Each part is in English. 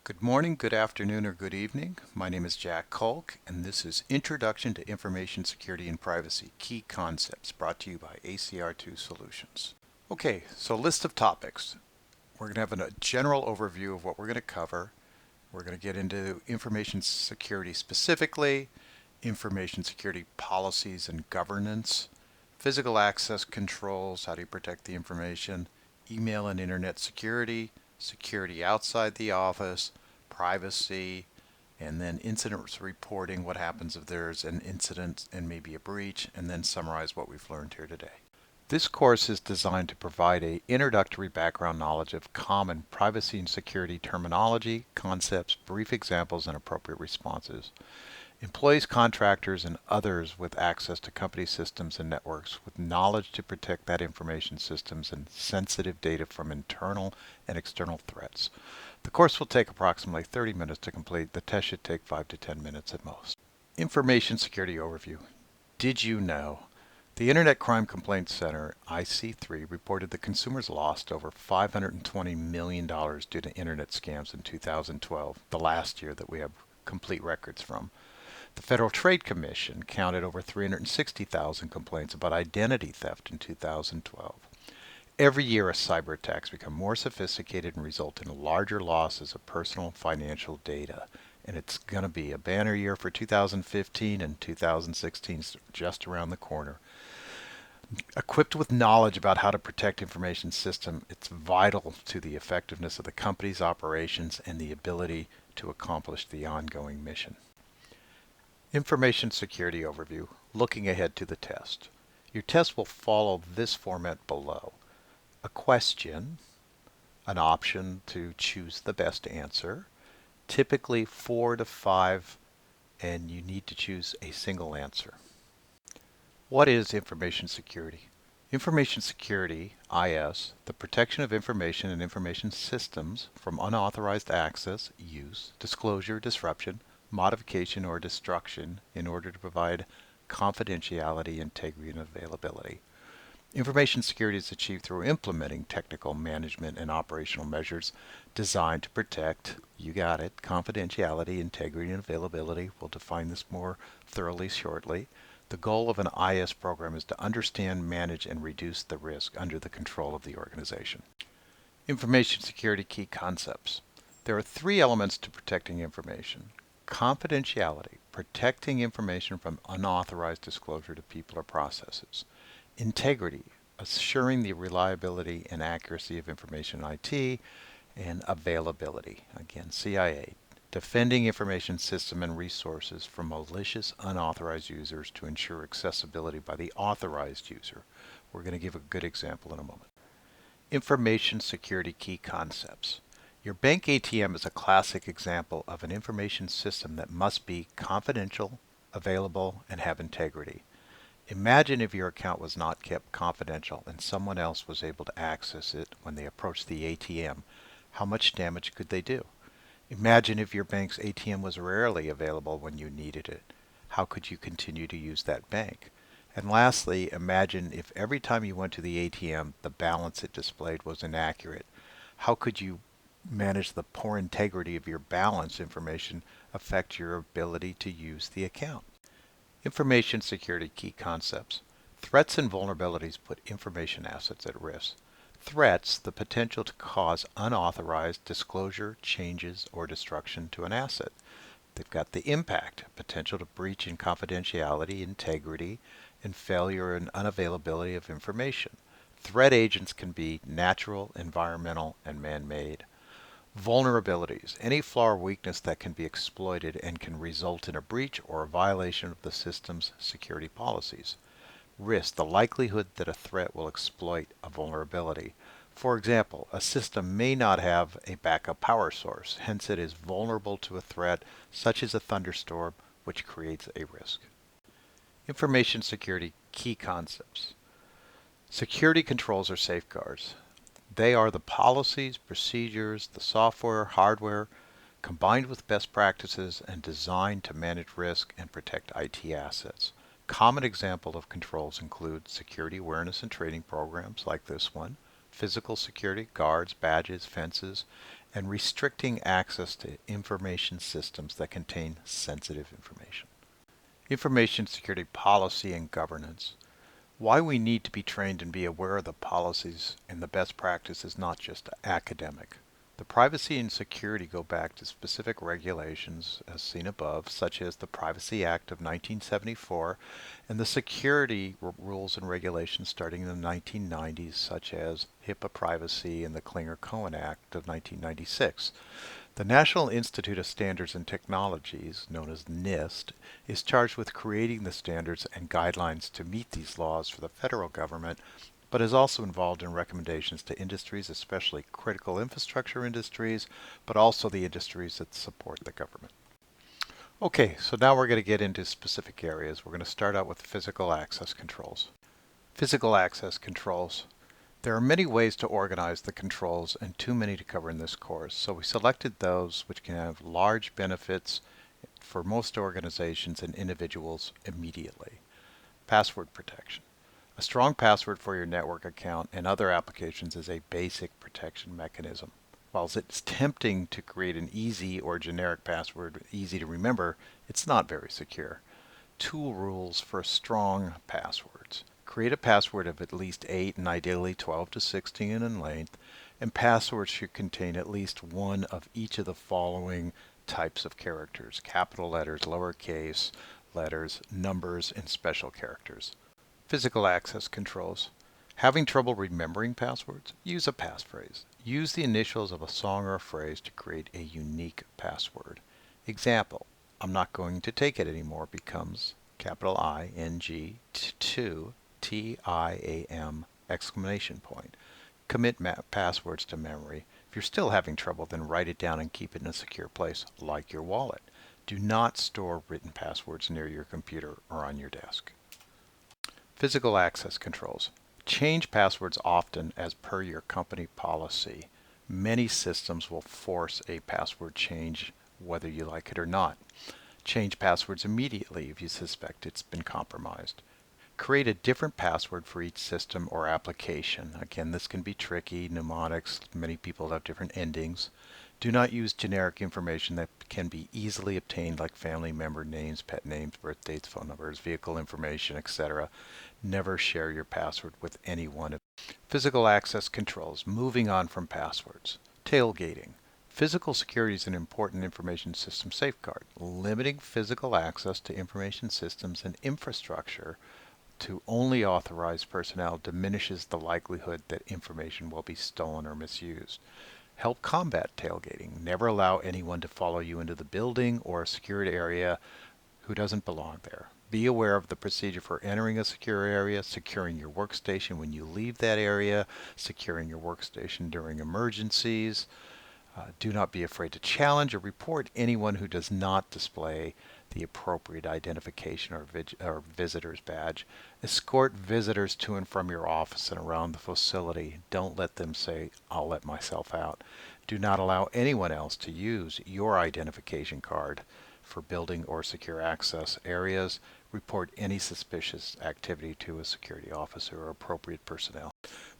Good morning, good afternoon, or good evening. My name is Jack Kolk, and this is Introduction to Information Security and Privacy Key Concepts, brought to you by ACR2 Solutions. Okay, so list of topics. We're going to have a general overview of what we're going to cover. We're going to get into information security specifically, information security policies and governance, physical access controls, how do you protect the information, email and internet security, security outside the office, privacy, and then incidents reporting, what happens if there's an incident and maybe a breach, and then summarize what we've learned here today. This course is designed to provide an introductory background knowledge of common privacy and security terminology, concepts, brief examples, and appropriate responses. Employees, contractors, and others with access to company systems and networks with knowledge to protect that information systems and sensitive data from internal and external threats. The course will take approximately 30 minutes to complete. The test should take 5 to 10 minutes at most. Information Security Overview. Did you know? The Internet Crime Complaint Center, IC3, reported that consumers lost over $520 million due to internet scams in 2012, the last year that we have complete records from. The Federal Trade Commission counted over 360,000 complaints about identity theft in 2012. Every year, cyber attacks become more sophisticated and result in larger losses of personal and financial data. And it's going to be a banner year for 2015, and 2016 is just around the corner. Equipped with knowledge about how to protect information system, it's vital to the effectiveness of the company's operations and the ability to accomplish the ongoing mission. Information Security Overview, looking ahead to the test. Your test will follow this format below. A question, an option to choose the best answer, typically 4 to 5, and you need to choose a single answer. What is information security? Information security, IS, the protection of information and information systems from unauthorized access, use, disclosure, disruption, modification, or destruction in order to provide confidentiality, integrity, and availability. Information security is achieved through implementing technical management and operational measures designed to protect, you got it, confidentiality, integrity, and availability. We'll define this more thoroughly shortly. The goal of an IS program is to understand, manage, and reduce the risk under the control of the organization. Information security key concepts. There are 3 elements to protecting information. Confidentiality, protecting information from unauthorized disclosure to people or processes. Integrity, assuring the reliability and accuracy of information in IT. And availability, again, CIA, defending information system and resources from malicious unauthorized users to ensure accessibility by the authorized user. We're going to give a good example in a moment. Information security key concepts. Your bank ATM is a classic example of an information system that must be confidential, available, and have integrity. Imagine if your account was not kept confidential and someone else was able to access it when they approached the ATM. How much damage could they do? Imagine if your bank's ATM was rarely available when you needed it. How could you continue to use that bank? And lastly, imagine if every time you went to the ATM, the balance it displayed was inaccurate. How could you manage the poor integrity of your balance information affect your ability to use the account? Information security key concepts. Threats and vulnerabilities put information assets at risk. Threats, the potential to cause unauthorized disclosure, changes, or destruction to an asset. They've got the impact, potential to breach in confidentiality, integrity, and failure and unavailability of information. Threat agents can be natural, environmental, and man-made. Vulnerabilities, any flaw or weakness that can be exploited and can result in a breach or a violation of the system's security policies. Risk, the likelihood that a threat will exploit a vulnerability. For example, a system may not have a backup power source, hence it is vulnerable to a threat such as a thunderstorm, which creates a risk. Information security key concepts. Security controls or safeguards. They are the policies, procedures, the software, hardware, combined with best practices and designed to manage risk and protect IT assets. Common example of controls include security awareness and training programs like this one, physical security, guards, badges, fences, and restricting access to information systems that contain sensitive information. Information security policy and governance. Why we need to be trained and be aware of the policies and the best practice is not just academic. The privacy and security go back to specific regulations, as seen above, such as the Privacy Act of 1974 and the security rules and regulations starting in the 1990s, such as HIPAA privacy and the Klinger-Cohen Act of 1996. The National Institute of Standards and Technologies, known as NIST, is charged with creating the standards and guidelines to meet these laws for the federal government, but is also involved in recommendations to industries, especially critical infrastructure industries, but also the industries that support the government. Okay, so now we're going to get into specific areas. We're going to start out with physical access controls. Physical access controls. There are many ways to organize the controls and too many to cover in this course, so we selected those which can have large benefits for most organizations and individuals immediately. Password protection. A strong password for your network account and other applications is a basic protection mechanism. While it's tempting to create an easy or generic password, easy to remember, it's not very secure. Tool rules for strong passwords. Create a password of at least 8 and ideally 12 to 16 in length, and passwords should contain at least one of each of the following types of characters: capital letters, lowercase letters, numbers, and special characters. Physical access controls. Having trouble remembering passwords? Use a passphrase. Use the initials of a song or a phrase to create a unique password. Example: I'm not going to take it anymore becomes capital ING 2 TIAM exclamation point. Commit passwords to memory. If you're still having trouble, then write it down and keep it in a secure place, like your wallet. Do not store written passwords near your computer or on your desk. Physical access controls. Change passwords often as per your company policy. Many systems will force a password change whether you like it or not. Change passwords immediately if you suspect it's been compromised. Create a different password for each system or application. Again, this can be tricky. Mnemonics, many people have different endings. Do not use generic information that can be easily obtained, like family member names, pet names, birth dates, phone numbers, vehicle information, etc. Never share your password with anyone. Physical access controls. Moving on from passwords. Tailgating. Physical security is an important information system safeguard. Limiting physical access to information systems and infrastructure to only authorized personnel diminishes the likelihood that information will be stolen or misused. Help combat tailgating. Never allow anyone to follow you into the building or a secured area who doesn't belong there. Be aware of the procedure for entering a secure area, securing your workstation when you leave that area, securing your workstation during emergencies. Do not be afraid to challenge or report anyone who does not display the appropriate identification or visitor's badge. Escort visitors to and from your office and around the facility. Don't let them say, "I'll let myself out." Do not allow anyone else to use your identification card for building or secure access areas. Report any suspicious activity to a security officer or appropriate personnel.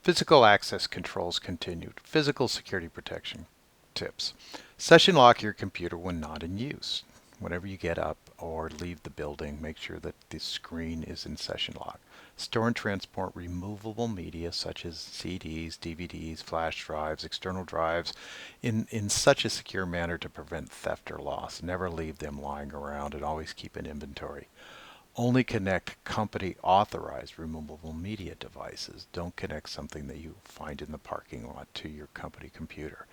Physical access controls continued. Physical security protection tips. Session lock your computer when not in use. Whenever you get up or leave the building, make sure that the screen is in session lock. Store and transport removable media such as CDs, DVDs, flash drives, external drives in such a secure manner to prevent theft or loss. Never leave them lying around and always keep an inventory. Only connect company authorized removable media devices. Don't connect something that you find in the parking lot to your company computer.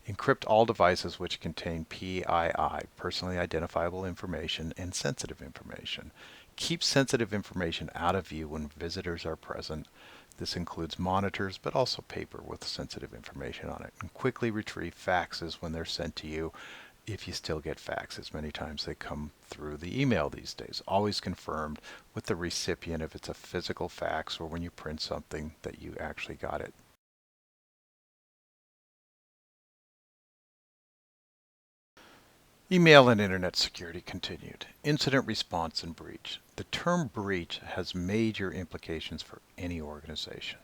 Encrypt all devices which contain PII, personally identifiable information, and sensitive information. Keep sensitive information out of view when visitors are present. This includes monitors, but also paper with sensitive information on it. And quickly retrieve faxes when they're sent to you, if you still get faxes. Many times they come through the email these days. Always confirmed with the recipient if it's a physical fax or when you print something that you actually got it. Email and Internet security continued. Incident response and breach. The term breach has major implications for any organization.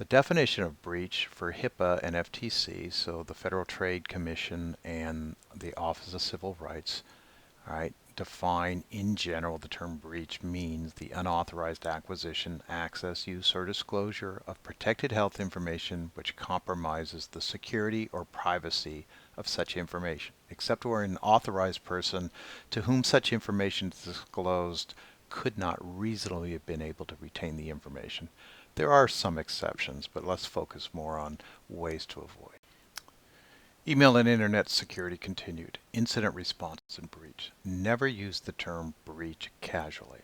The definition of breach for HIPAA and FTC, so the Federal Trade Commission and the Office of Civil Rights, all right, define in general the term breach means the unauthorized acquisition, access, use, or disclosure of protected health information which compromises the security or privacy of such information, except where an authorized person to whom such information is disclosed could not reasonably have been able to retain the information. There are some exceptions, but let's focus more on ways to avoid. Email and Internet security continued. Incident response and breach. Never use the term breach casually.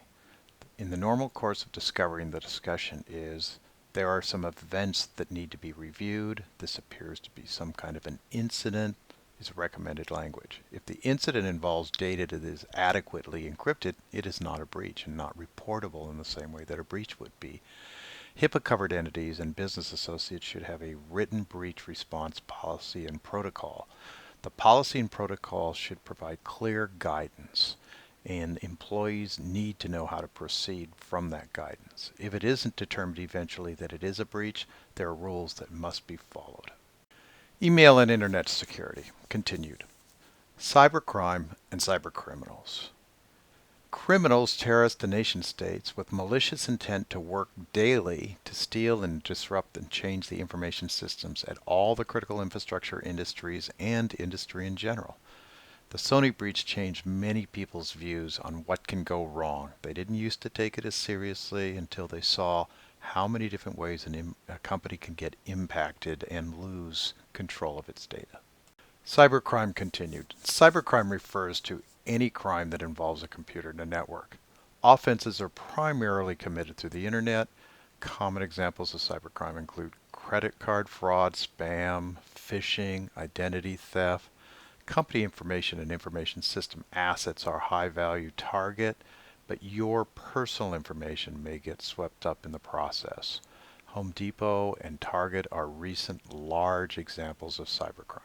In the normal course of discovering, the discussion is there are some events that need to be reviewed. This appears to be some kind of an incident is recommended language. If the incident involves data that is adequately encrypted, it is not a breach and not reportable in the same way that a breach would be. HIPAA-covered entities and business associates should have a written breach response policy and protocol. The policy and protocol should provide clear guidance, and employees need to know how to proceed from that guidance. If it isn't determined eventually that it is a breach, there are rules that must be followed. Email and Internet security continued. Cybercrime and cybercriminals. Criminals, terrorists, and nation states with malicious intent to work daily to steal and disrupt and change the information systems at all the critical infrastructure industries and industry in general. The Sony breach changed many people's views on what can go wrong. They didn't used to take it as seriously until they saw how many different ways a company can get impacted and lose control of its data. Cybercrime continued. Cybercrime refers to any crime that involves a computer in a network. Offenses are primarily committed through the internet. Common examples of cybercrime include credit card fraud, spam, phishing, identity theft. Company information and information system assets are a high-value target, but your personal information may get swept up in the process. Home Depot and Target are recent large examples of cybercrime.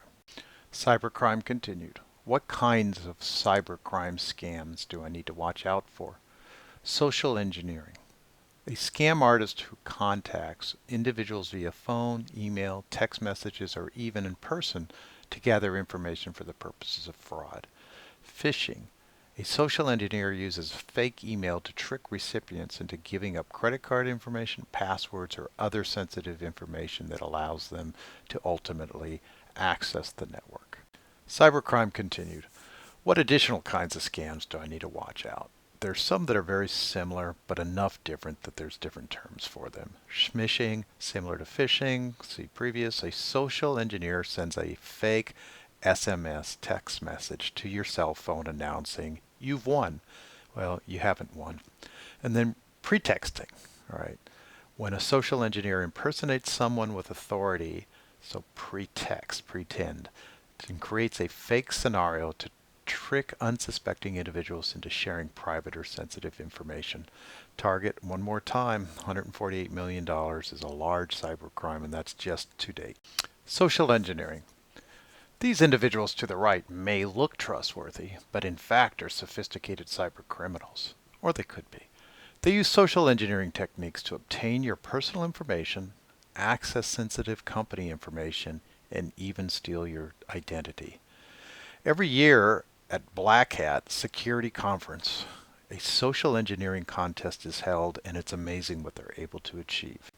Cybercrime continued. What kinds of cybercrime scams do I need to watch out for? Social engineering. A scam artist who contacts individuals via phone, email, text messages, or even in person to gather information for the purposes of fraud. Phishing. A social engineer uses fake email to trick recipients into giving up credit card information, passwords, or other sensitive information that allows them to ultimately access the network. Cybercrime continued. What additional kinds of scams do I need to watch out? There's some that are very similar, but enough different that there's different terms for them. Smishing, similar to phishing, see previous. A social engineer sends a fake SMS text message to your cell phone announcing you've won. Well, you haven't won. And then pretexting, all right? When a social engineer impersonates someone with authority, so pretext, pretend, and creates a fake scenario to trick unsuspecting individuals into sharing private or sensitive information. Target, one more time, $148 million is a large cybercrime, and that's just to date. Social engineering. These individuals to the right may look trustworthy, but in fact are sophisticated cybercriminals. Or they could be. They use social engineering techniques to obtain your personal information, access sensitive company information, and even steal your identity. Every year at Black Hat Security Conference, a social engineering contest is held, and it's amazing what they're able to achieve.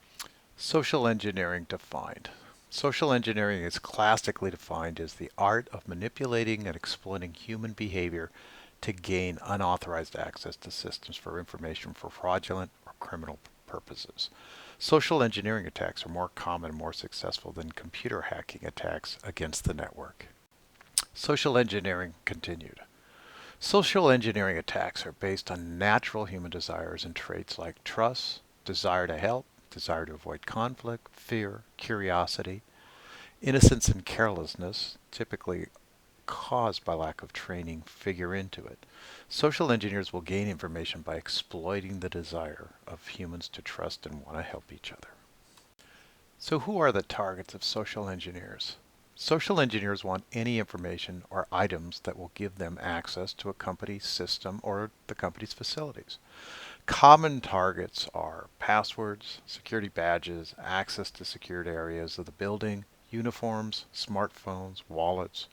Social engineering defined. Social engineering is classically defined as the art of manipulating and exploiting human behavior to gain unauthorized access to systems for information for fraudulent or criminal purposes. Social engineering attacks are more common and more successful than computer hacking attacks against the network. Social engineering continued. Social engineering attacks are based on natural human desires and traits like trust, desire to help, desire to avoid conflict, fear, curiosity, innocence and carelessness, typically caused by lack of training, figure into it. Social engineers will gain information by exploiting the desire of humans to trust and want to help each other. So who are the targets of social engineers? Social engineers want any information or items that will give them access to a company's system or the company's facilities. Common targets are passwords, security badges, access to secured areas of the building, uniforms, smartphones, wallets,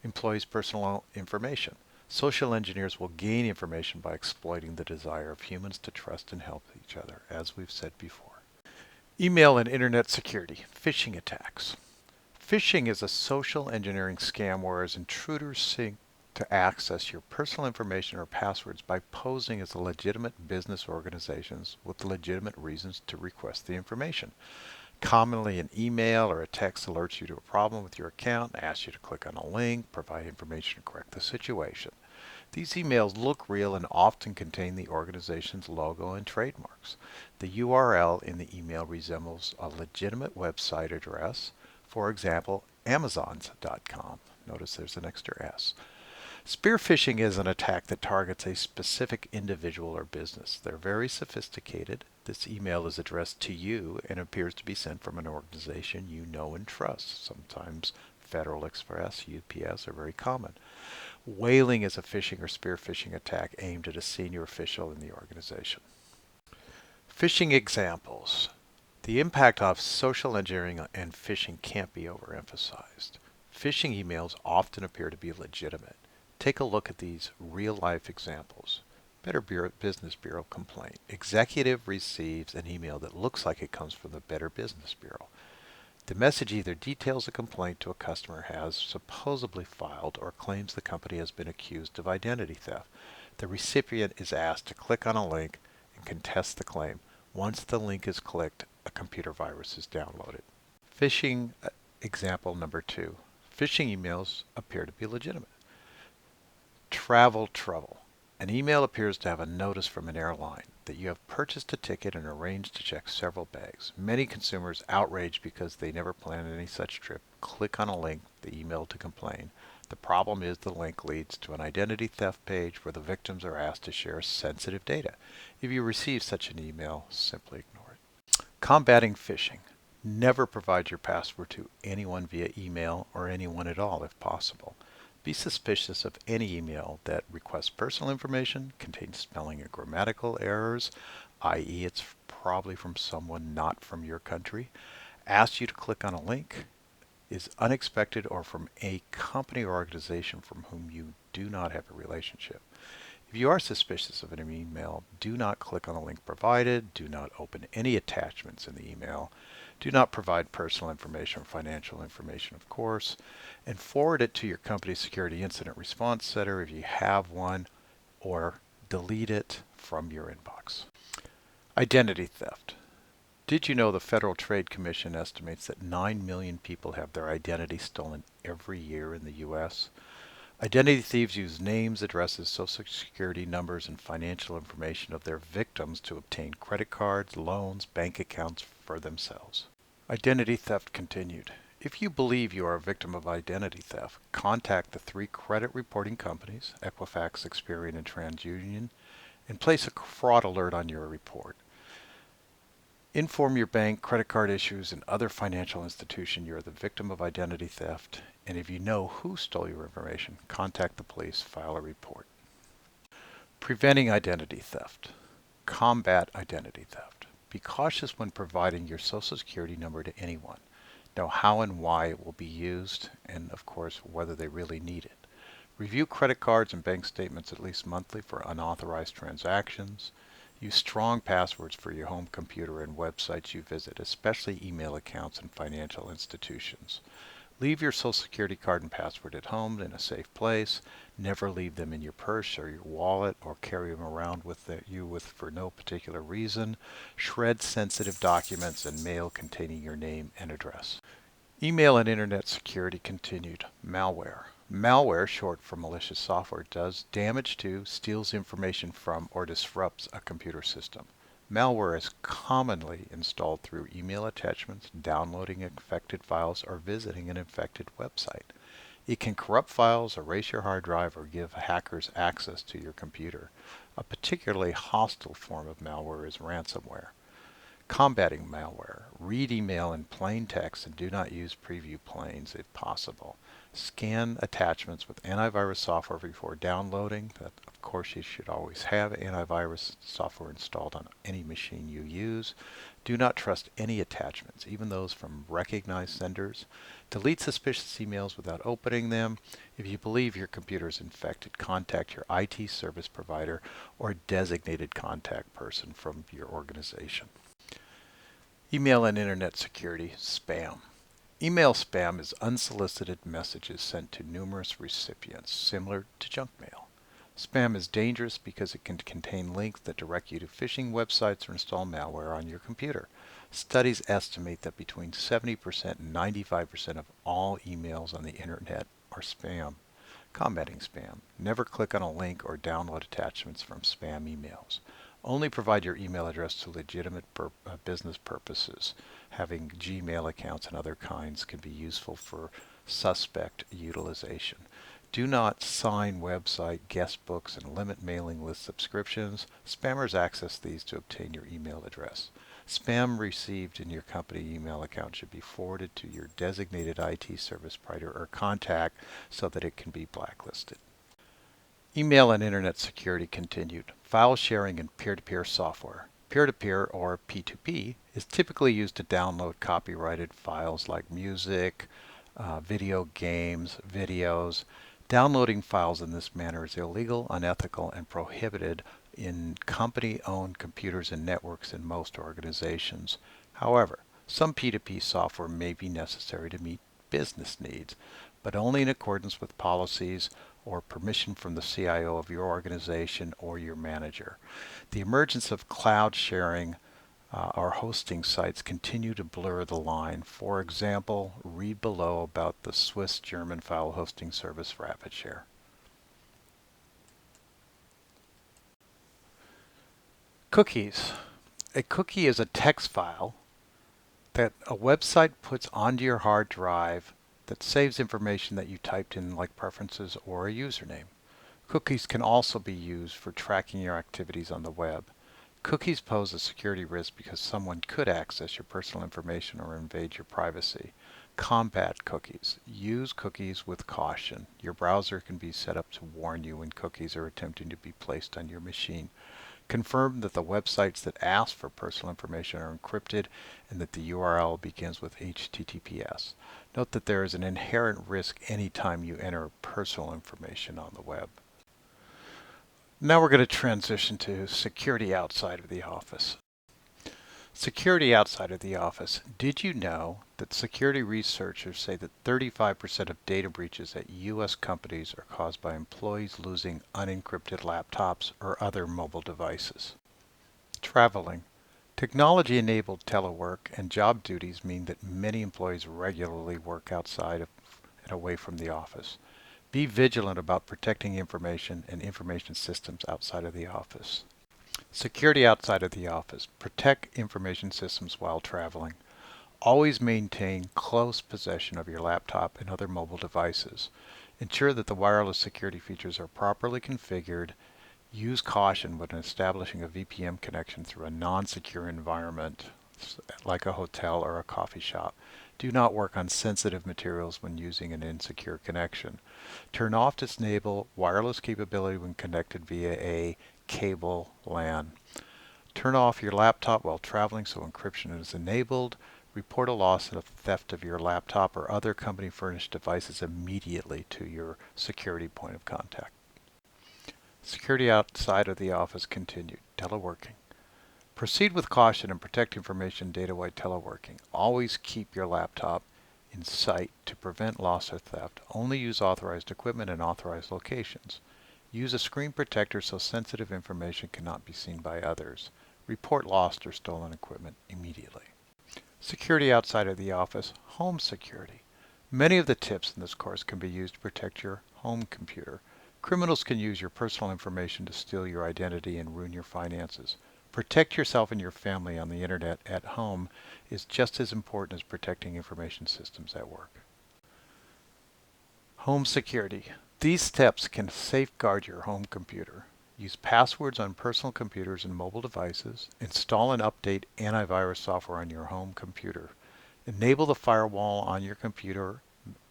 employees' personal information. Social engineers will gain information by exploiting the desire of humans to trust and help each other, as we've said before. Email and internet security, phishing attacks. Phishing is a social engineering scam whereas intruders seek to access your personal information or passwords by posing as legitimate business organizations with legitimate reasons to request the information. Commonly, an email or a text alerts you to a problem with your account, asks you to click on a link, provide information to correct the situation. These emails look real and often contain the organization's logo and trademarks. The URL in the email resembles a legitimate website address, for example, Amazons.com. Notice there's an extra S. Spear phishing is an attack that targets a specific individual or business. They're very sophisticated. This email is addressed to you and appears to be sent from an organization you know and trust. Sometimes Federal Express, UPS are very common. Whaling is a phishing or spear phishing attack aimed at a senior official in the organization. Phishing examples. The impact of social engineering and phishing can't be overemphasized. Phishing emails often appear to be legitimate. Take a look at these real-life examples. Better Business Bureau complaint. Executive receives an email that looks like it comes from the Better Business Bureau. The message either details a complaint to a customer has supposedly filed or claims the company has been accused of identity theft. The recipient is asked to click on a link and contest the claim. Once the link is clicked, a computer virus is downloaded. Phishing example number 2. Phishing emails appear to be legitimate. Travel trouble. An email appears to have a notice from an airline that you have purchased a ticket and arranged to check several bags. Many consumers, outraged because they never planned any such trip, click on a link, the email to complain. The problem is the link leads to an identity theft page where the victims are asked to share sensitive data. If you receive such an email, simply ignore it. Combating phishing. Never provide your password to anyone via email or anyone at all if possible. Be suspicious of any email that requests personal information, contains spelling and grammatical errors, i.e. it's probably from someone not from your country, asks you to click on a link, is unexpected, or from a company or organization from whom you do not have a relationship. If you are suspicious of an email, do not click on the link provided, do not open any attachments in the email, do not provide personal information or financial information, of course, and forward it to your company's security incident response center if you have one, or delete it from your inbox. Identity theft. Did you know the Federal Trade Commission estimates that 9 million people have their identity stolen every year in the U.S.? Identity thieves use names, addresses, social security numbers, and financial information of their victims to obtain credit cards, loans, bank accounts for themselves. Identity theft continued. If you believe you are a victim of identity theft, contact the 3 credit reporting companies, Equifax, Experian, and TransUnion, and place a fraud alert on your report. Inform your bank, credit card issues, and other financial institution you are the victim of identity theft, and if you know who stole your information, contact the police, file a report. Preventing identity theft. Combat identity theft. Be cautious when providing your Social Security number to anyone. Know how and why it will be used, and of course whether they really need it. Review credit cards and bank statements at least monthly for unauthorized transactions. Use strong passwords for your home computer and websites you visit, especially email accounts and financial institutions. Leave your Social Security card and password at home in a safe place. Never leave them in your purse or your wallet, or carry them around with you for no particular reason. Shred sensitive documents and mail containing your name and address. Email and internet security continued. Malware. Malware, short for malicious software, does damage to, steals information from, or disrupts a computer system. Malware is commonly installed through email attachments, downloading infected files, or visiting an infected website. It can corrupt files, erase your hard drive, or give hackers access to your computer. A particularly hostile form of malware is ransomware. Combating malware. Read email in plain text and do not use preview planes if possible. Scan attachments with antivirus software before downloading. That, of course, you should always have antivirus software installed on any machine you use. Do not trust any attachments, even those from recognized senders. Delete suspicious emails without opening them. If you believe your computer is infected, contact your IT service provider or designated contact person from your organization. Email and internet security, spam. Email spam is unsolicited messages sent to numerous recipients, similar to junk mail. Spam is dangerous because it can contain links that direct you to phishing websites or install malware on your computer. Studies estimate that between 70% and 95% of all emails on the internet are spam. Combating spam. Never click on a link or download attachments from spam emails. Only provide your email address to legitimate business purposes. Having Gmail accounts and other kinds can be useful for suspect utilization. Do not sign website guest books and limit mailing list subscriptions. Spammers access these to obtain your email address. Spam received in your company email account should be forwarded to your designated IT service provider or contact so that it can be blacklisted. Email and internet security continued. File sharing and peer-to-peer software. Peer-to-peer, or P2P, is typically used to download copyrighted files like music, video games, videos. Downloading files in this manner is illegal, unethical, and prohibited in company-owned computers and networks in most organizations. However, some P2P software may be necessary to meet business needs, but only in accordance with policies or permission from the CIO of your organization or your manager. The emergence of cloud sharing or hosting sites continue to blur the line. For example, read below about the Swiss-German file hosting service RapidShare. Cookies. A cookie is a text file that a website puts onto your hard drive that saves information that you typed in, like preferences or a username. Cookies can also be used for tracking your activities on the web. Cookies pose a security risk because someone could access your personal information or invade your privacy. Combat cookies. Use cookies with caution. Your browser can be set up to warn you when cookies are attempting to be placed on your machine. Confirm that the websites that ask for personal information are encrypted and that the URL begins with HTTPS. Note that there is an inherent risk anytime you enter personal information on the web. Now we're going to transition to security outside of the office. Security outside of the office. Did you know that security researchers say that 35% of data breaches at U.S. companies are caused by employees losing unencrypted laptops or other mobile devices? Traveling. Technology-enabled telework and job duties mean that many employees regularly work outside of and away from the office. Be vigilant about protecting information and information systems outside of the office. Security outside of the office. Protect information systems while traveling. Always maintain close possession of your laptop and other mobile devices. Ensure that the wireless security features are properly configured. Use caution when establishing a VPN connection through a non-secure environment, like a hotel or a coffee shop. Do not work on sensitive materials when using an insecure connection. Turn off disable wireless capability when connected via a cable LAN. Turn off your laptop while traveling so encryption is enabled. Report a loss or theft of your laptop or other company furnished devices immediately to your security point of contact. Security outside of the office continued. Teleworking. Proceed with caution and protect information data while teleworking. Always keep your laptop in sight to prevent loss or theft. Only use authorized equipment in authorized locations. Use a screen protector so sensitive information cannot be seen by others. Report lost or stolen equipment immediately. Security outside of the office. Home security. Many of the tips in this course can be used to protect your home computer. Criminals can use your personal information to steal your identity and ruin your finances. Protect yourself and your family on the internet at home is just as important as protecting information systems at work. Home security. These steps can safeguard your home computer. Use passwords on personal computers and mobile devices. Install and update antivirus software on your home computer. Enable the firewall on your computer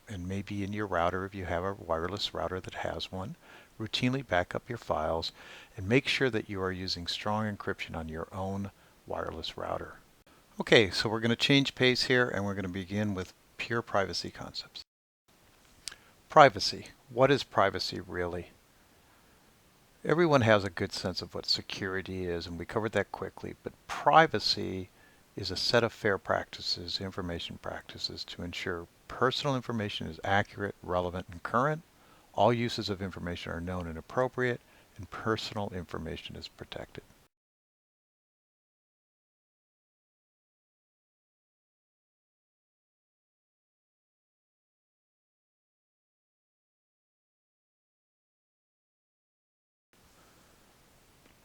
and maybe in your router if you have a wireless router that has one. Routinely back up your files and make sure that you are using strong encryption on your own wireless router. Okay, so we're going to change pace here and we're going to begin with pure privacy concepts. Privacy. What is privacy really? Everyone has a good sense of what security is, and we covered that quickly, but privacy is a set of fair practices, information practices, to ensure personal information is accurate, relevant, and current, all uses of information are known and appropriate, and personal information is protected.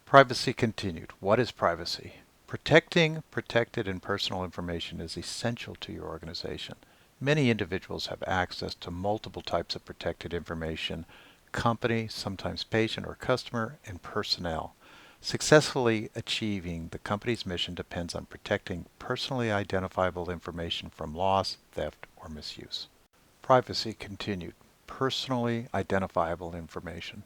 Privacy continued. What is privacy? Protecting protected and personal information is essential to your organization. Many individuals have access to multiple types of protected information: company, sometimes patient or customer, and personnel. Successfully achieving the company's mission depends on protecting personally identifiable information from loss, theft, or misuse. Privacy continued. Personally identifiable information.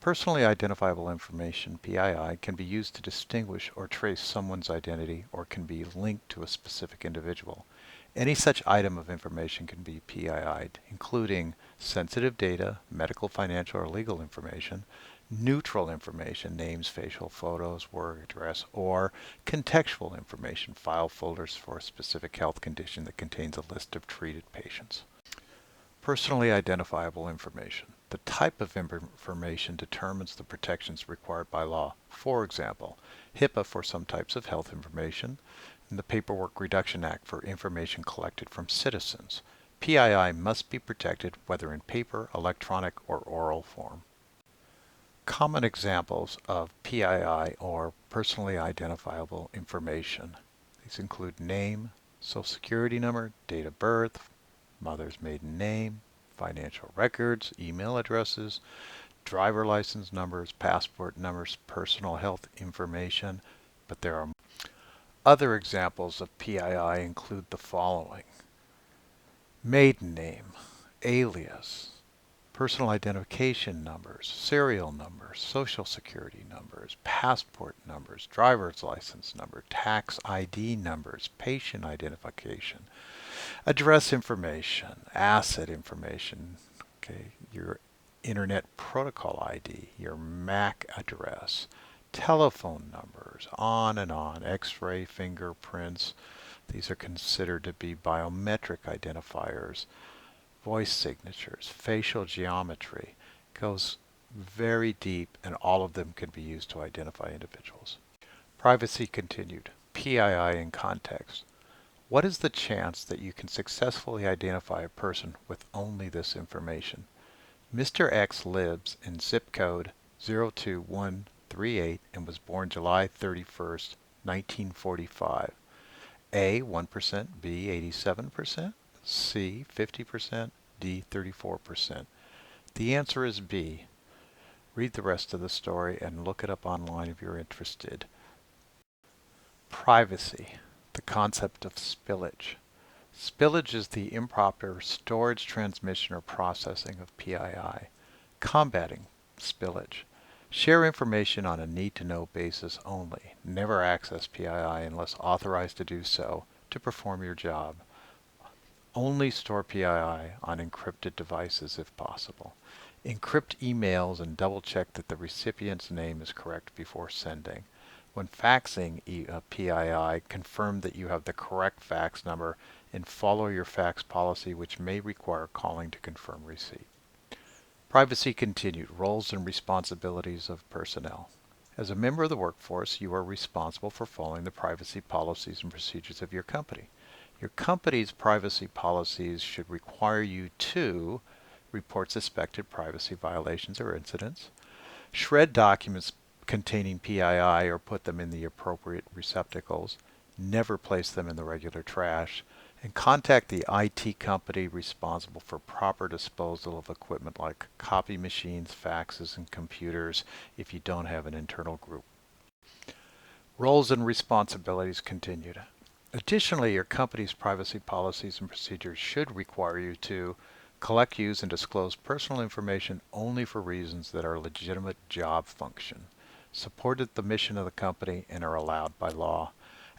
Personally identifiable information, PII, can be used to distinguish or trace someone's identity or can be linked to a specific individual. Any such item of information can be PII'd, including sensitive data, medical, financial, or legal information, neutral information, names, facial photos, work address, or contextual information, file folders for a specific health condition that contains a list of treated patients. Personally identifiable information. The type of information determines the protections required by law. For example, HIPAA for some types of health information, and the Paperwork Reduction Act for information collected from citizens. PII must be protected whether in paper, electronic, or oral form. Common examples of PII or personally identifiable information. These include name, social security number, date of birth, mother's maiden name, financial records, email addresses, driver license numbers, passport numbers, personal health information, but there are other examples of PII include the following: maiden name, alias, personal identification numbers, serial numbers, social security numbers, passport numbers, driver's license number, tax ID numbers, patient identification, address information, asset information, okay, your Internet Protocol ID, your MAC address, telephone numbers, on and on, X-ray, fingerprints. These are considered to be biometric identifiers, voice signatures, facial geometry. Goes very deep, and all of them can be used to identify individuals. Privacy continued. PII in context. What is the chance that you can successfully identify a person with only this information? Mr. X lives in zip code 02138 and was born July 31st, 1945. A, 1%, B, 87%, C, 50%, D, 34%. The answer is B. Read the rest of the story and look it up online if you're interested. Privacy. The concept of spillage. Spillage is the improper storage, transmission, or processing of PII. Combating spillage. Share information on a need-to-know basis only. Never access PII unless authorized to do so to perform your job. Only store PII on encrypted devices if possible. Encrypt emails and double-check that the recipient's name is correct before sending. When faxing PII, confirm that you have the correct fax number and follow your fax policy, which may require calling to confirm receipt. Privacy continued. Roles and responsibilities of personnel. As a member of the workforce, you are responsible for following the privacy policies and procedures of your company. Your company's privacy policies should require you to report suspected privacy violations or incidents, shred documents containing PII or put them in the appropriate receptacles, never place them in the regular trash, and contact the IT company responsible for proper disposal of equipment like copy machines, faxes, and computers if you don't have an internal group. Roles and responsibilities continued. Additionally, your company's privacy policies and procedures should require you to Collect, use, and disclose personal information only for reasons that are a legitimate job function, supported the mission of the company, and are allowed by law.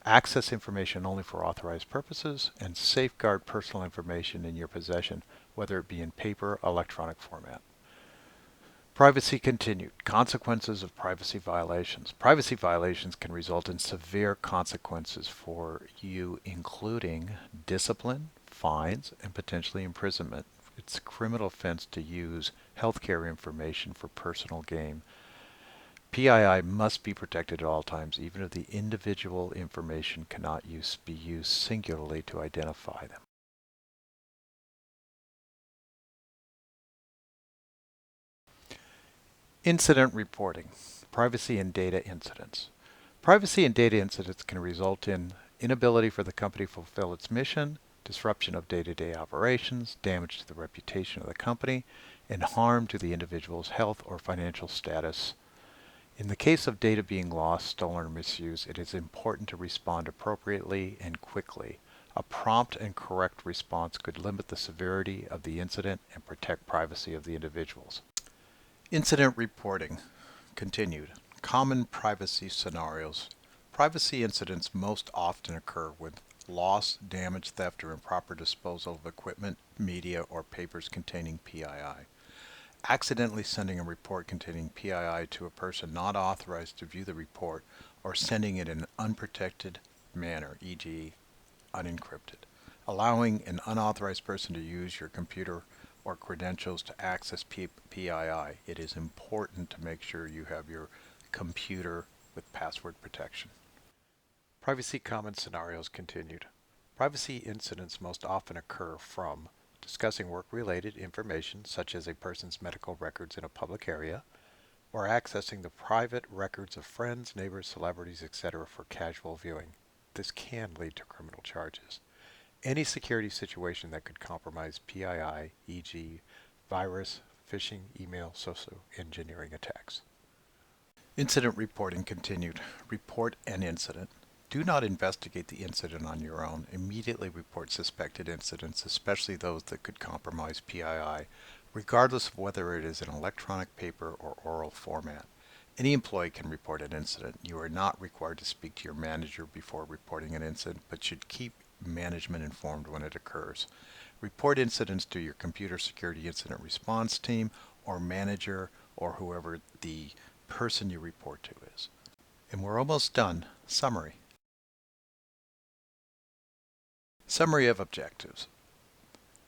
Access information only for authorized purposes, and safeguard personal information in your possession, whether it be in paper or electronic format. Privacy continued. Consequences of privacy violations. Privacy violations can result in severe consequences for you, including discipline, fines, and potentially imprisonment. It's a criminal offense to use healthcare information for personal gain. PII must be protected at all times, even if the individual information cannot be used singularly to identify them. Incident reporting. Privacy and data incidents. Privacy and data incidents can result in inability for the company to fulfill its mission, disruption of day-to-day operations, damage to the reputation of the company, and harm to the individual's health or financial status. In the case of data being lost, stolen, or misused, it is important to respond appropriately and quickly. A prompt and correct response could limit the severity of the incident and protect privacy of the individuals. Incident reporting continued. Common privacy scenarios. Privacy incidents most often occur when loss, damage, theft, or improper disposal of equipment, media, or papers containing PII. Accidentally sending a report containing PII to a person not authorized to view the report, or sending it in an unprotected manner, e.g. unencrypted. Allowing an unauthorized person to use your computer or credentials to access PII. It is important to make sure you have your computer with password protection. Privacy common scenarios continued. Privacy incidents most often occur from discussing work-related information such as a person's medical records in a public area, or accessing the private records of friends, neighbors, celebrities, etc. for casual viewing. This can lead to criminal charges. Any security situation that could compromise PII, e.g. virus, phishing, email, social engineering attacks. Incident reporting continued. Report an incident. Do not investigate the incident on your own. Immediately report suspected incidents, especially those that could compromise PII, regardless of whether it is in electronic, paper, or oral format. Any employee can report an incident. You are not required to speak to your manager before reporting an incident, but should keep management informed when it occurs. Report incidents to your computer security incident response team or manager or whoever the person you report to is. And we're almost done. Summary. Summary of objectives.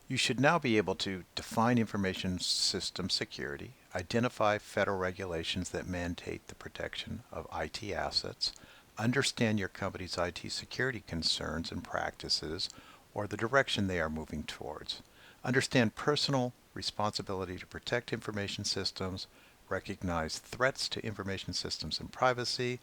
You should now be able to define information system security, identify federal regulations that mandate the protection of IT assets, understand your company's IT security concerns and practices, or the direction they are moving towards. Understand personal responsibility to protect information systems, recognize threats to information systems and privacy,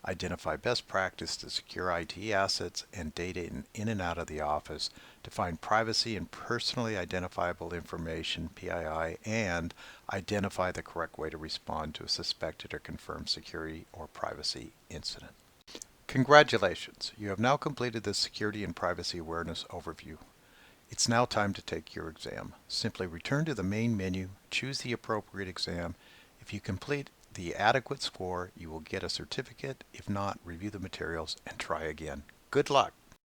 identify best practice to secure IT assets and data in and out of the office, define privacy and personally identifiable information, PII, and identify the correct way to respond to a suspected or confirmed security or privacy incident. Congratulations! You have now completed the Security and Privacy Awareness Overview. It's now time to take your exam. Simply return to the main menu, choose the appropriate exam. If you complete the adequate score, you will get a certificate. If not, review the materials and try again. Good luck!